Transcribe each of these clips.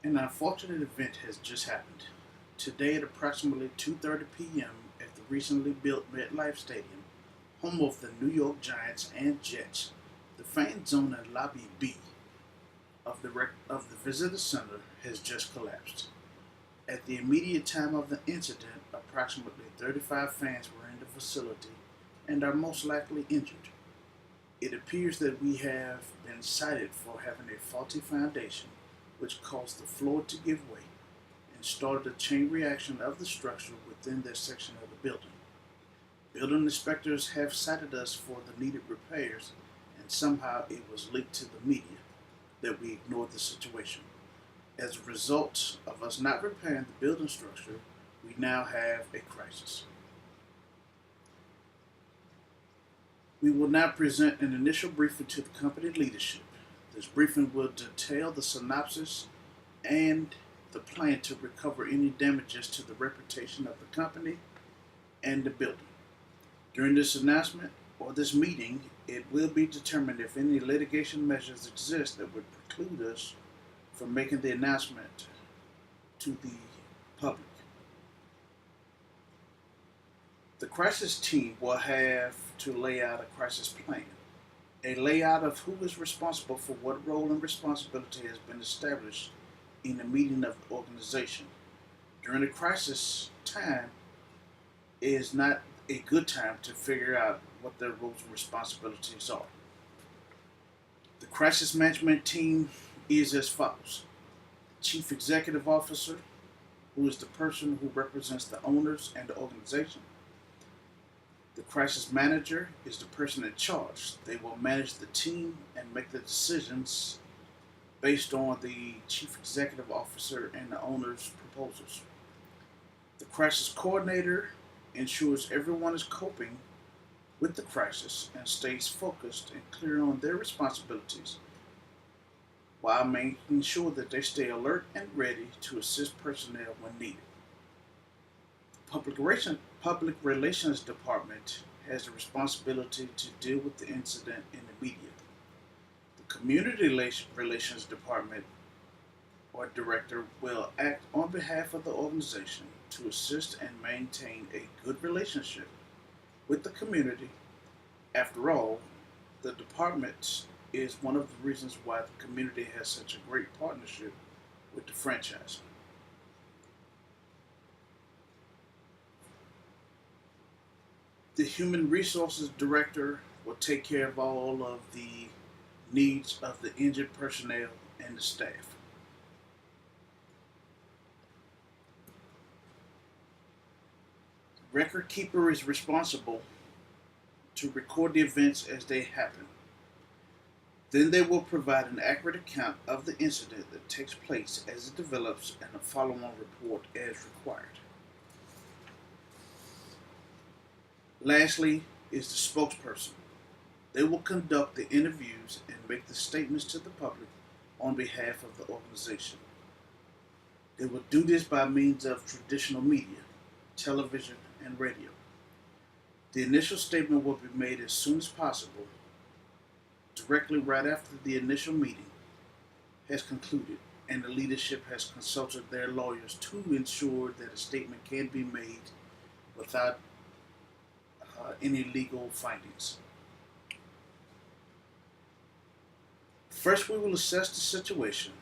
An unfortunate event has just happened. Today at approximately 2:30 p.m. at the recently built MetLife Stadium, home of the New York Giants and Jets, the fan zone in Lobby B of the visitor center has just collapsed. At the immediate time of the incident, approximately 35 fans were in the facility and are most likely injured. It appears that we have been cited for having a faulty foundation, which caused the floor to give way and started a chain reaction of the structure within that section of the building. Building inspectors have cited us for the needed repairs, and somehow it was leaked to the media that we ignored the situation. As a result of us not repairing the building structure, we now have a crisis. We will now present an initial briefing to the company leadership. This briefing will detail the synopsis and the plan to recover any damages to the reputation of the company and the building. During this announcement or this meeting, it will be determined if any litigation measures exist that would preclude us from making the announcement to the public. The crisis team will have to lay out a crisis plan. A layout of who is responsible for what role and responsibility has been established in the meeting of the organization. During a crisis time is not a good time to figure out what their roles and responsibilities are. The crisis management team is as follows. Chief Executive Officer, who is the person who represents the owners and the organization. The crisis manager is the person in charge. They will manage the team and make the decisions based on the chief executive officer and the owner's proposals. The crisis coordinator ensures everyone is coping with the crisis and stays focused and clear on their responsibilities while making sure that they stay alert and ready to assist personnel when needed. Public Relations Department has the responsibility to deal with the incident in the media. The Community Relations Department or Director will act on behalf of the organization to assist and maintain a good relationship with the community. After all, the department is one of the reasons why the community has such a great partnership with the franchise. The Human Resources Director will take care of all of the needs of the injured personnel and the staff. The record keeper is responsible to record the events as they happen. Then they will provide an accurate account of the incident that takes place as it develops and a follow-on report as required. Lastly is the spokesperson. They will conduct the interviews and make the statements to the public on behalf of the organization. They will do this by means of traditional media, television, and radio. The initial statement will be made as soon as possible, directly right after the initial meeting has concluded and the leadership has consulted their lawyers to ensure that a statement can be made without any legal findings. First, we will assess the situation.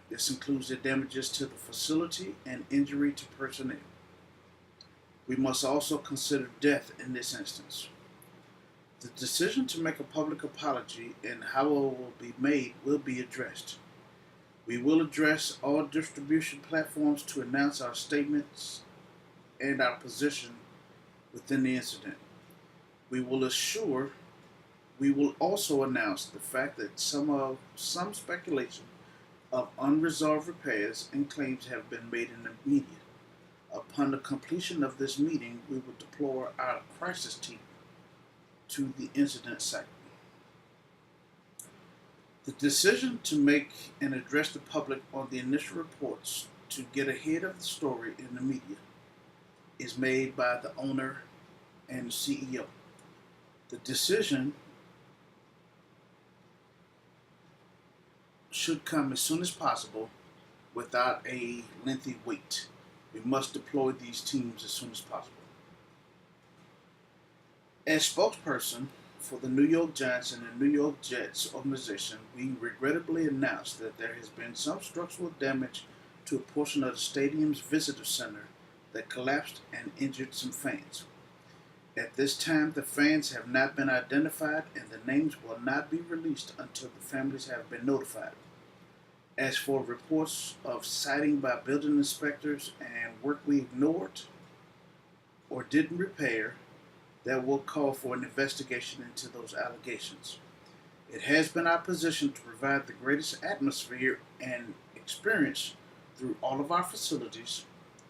This includes the damages to the facility and injury to personnel. We must also consider death in this instance. The decision to make a public apology and how it will be made will be addressed. We will address all distribution platforms to announce our statements and our position within the incident. We will also announce the fact that some speculation of unresolved repairs and claims have been made in the media. Upon the completion of this meeting, we will deploy our crisis team to the incident site. The decision to make and address the public on the initial reports to get ahead of the story in the media is made by the owner and the CEO. The decision should come as soon as possible without a lengthy wait. We must deploy these teams as soon as possible. As spokesperson for the New York Giants and the New York Jets organization, we regrettably announce that there has been some structural damage to a portion of the stadium's visitor center that collapsed and injured some fans. At this time, the fans have not been identified and the names will not be released until the families have been notified. As for reports of sighting by building inspectors and work we ignored or didn't repair, that will call for an investigation into those allegations. It has been our position to provide the greatest atmosphere and experience through all of our facilities,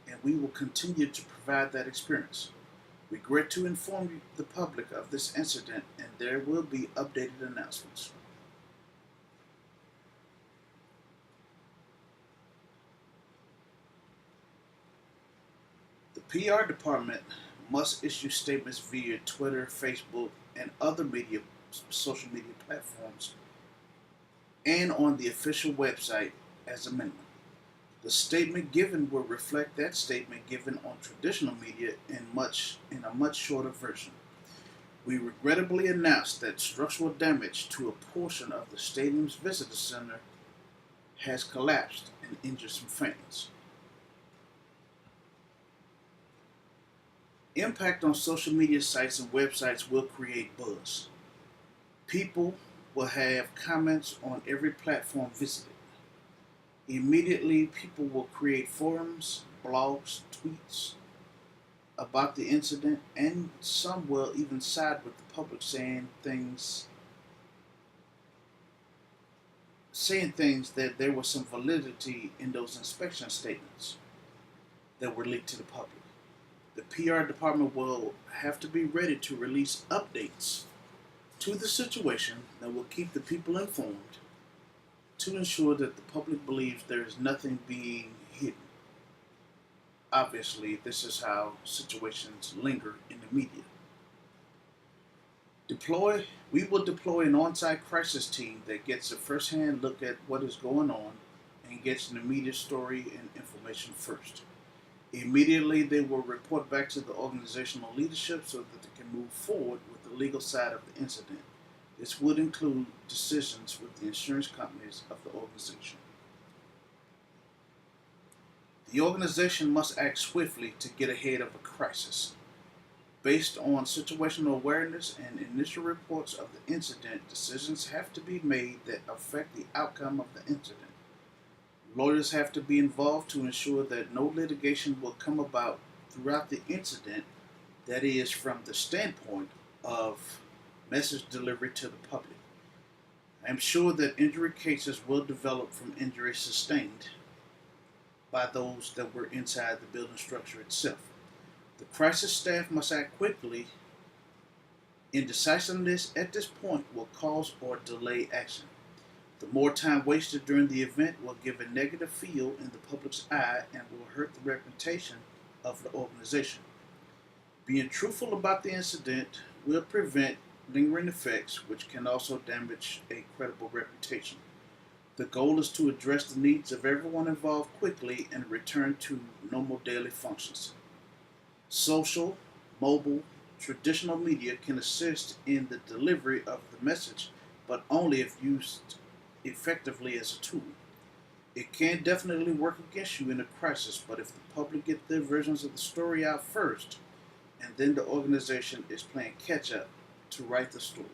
and we will continue to provide that experience. We regret to inform the public of this incident, and there will be updated announcements. The PR department must issue statements via Twitter, Facebook, and other social media platforms, and on the official website as a minimum. The statement given will reflect that statement given on traditional media in a much shorter version. We regrettably announce that structural damage to a portion of the stadium's visitor center has collapsed and injured some fans. Impact on social media sites and websites will create buzz. People will have comments on every platform visited. Immediately, people will create forums, blogs, tweets about the incident, and some will even side with the public saying things that there was some validity in those inspection statements that were leaked to the public. The PR department will have to be ready to release updates to the situation that will keep the people informed to ensure that the public believes there is nothing being hidden. Obviously, this is how situations linger in the media. We will deploy an on-site crisis team that gets a first-hand look at what is going on and gets the media story and information first. Immediately, they will report back to the organizational leadership so that they can move forward with the legal side of the incident. This would include decisions with the insurance companies of the organization. The organization must act swiftly to get ahead of a crisis. Based on situational awareness and initial reports of the incident, decisions have to be made that affect the outcome of the incident. Lawyers have to be involved to ensure that no litigation will come about throughout the incident, that is, from the standpoint of message delivery to the public. I am sure that injury cases will develop from injuries sustained by those that were inside the building structure itself. The crisis staff must act quickly. Indecisiveness at this point will cause or delay action. The more time wasted during the event will give a negative feel in the public's eye and will hurt the reputation of the organization. Being truthful about the incident will prevent lingering effects, which can also damage a credible reputation. The goal is to address the needs of everyone involved quickly and return to normal daily functions. Social, mobile, traditional media can assist in the delivery of the message, but only if used effectively as a tool. It can definitely work against you in a crisis, but if the public get their versions of the story out first, and then the organization is playing catch up to write the story.